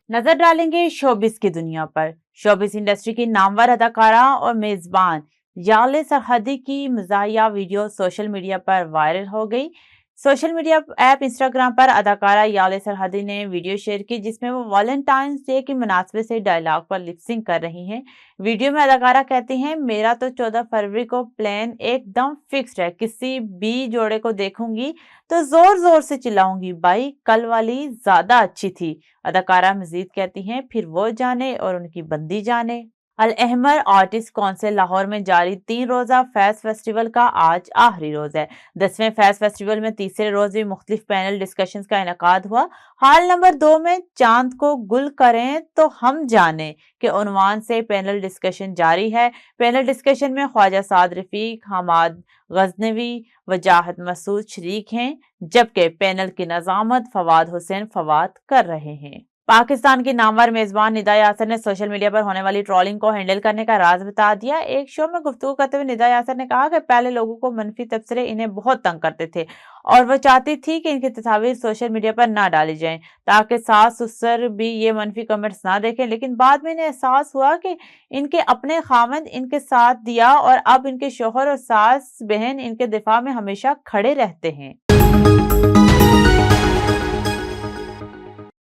नजर डालेंगे शोबिस की दुनिया पर। शोबिस इंडस्ट्री की नामवर अदाकारा और मेजबान याले सरहदी की मज़ाहिया वीडियो सोशल मीडिया पर वायरल हो गई। सोशल मीडिया ऐप इंस्टाग्राम पर अदाकारा याले सरहदी ने वीडियो शेयर की जिसमें वो वैलेंटाइंस डे की मुनासबत से डायलॉग पर लिपसिंग कर रही हैं। वीडियो में अदाकारा कहती हैं, मेरा तो 14 फरवरी को प्लान एकदम फिक्स्ड है, किसी भी जोड़े को देखूंगी तो जोर जोर से चिल्लाऊंगी, भाई कल वाली ज्यादा अच्छी थी। अदाकारा मजीद कहती हैं, फिर वो जाने और उनकी बंदी जाने। अल अहमर आर्टिस्ट काउंसिल लाहौर में जारी 3 रोजा फैज फेस्टिवल का आज आखिरी रोज है। 10वें फैज फेस्टिवल में तीसरे रोज भी मुख्तलिफ पैनल डिस्कशंस का इनकाद हुआ। हाल नंबर 2 में चांद को गुल करें तो हम जाने के उन्वान से पैनल डिस्कशन जारी है। पैनल डिस्कशन में ख्वाजा साद रफीक, हमाद गजनवी, वजाहत मसूद शरीक हैं, जबकि पैनल की नजामत फवाद हुसैन फवाद कर रहे हैं। पाकिस्तान की नामवर मेजबान निदा यासर ने सोशल मीडिया पर होने वाली ट्रोलिंग को हैंडल करने का राज बता दिया। एक शो में गुफ्तगू करते हुए निदा यासर ने कहा कि पहले लोगों को मनफी तबसरे इन्हें बहुत तंग करते थे और वो चाहती थी कि इनकी तस्वीर सोशल मीडिया पर ना डाली जाएं ताकि सास ससुर भी ये मनफी कमेंट्स ना देखें, लेकिन बाद में इन्हें एहसास हुआ कि इनके अपने खामंद इनके साथ दिया और अब इनके शोहर और सास बहन इनके दिफा में हमेशा खड़े रहते हैं।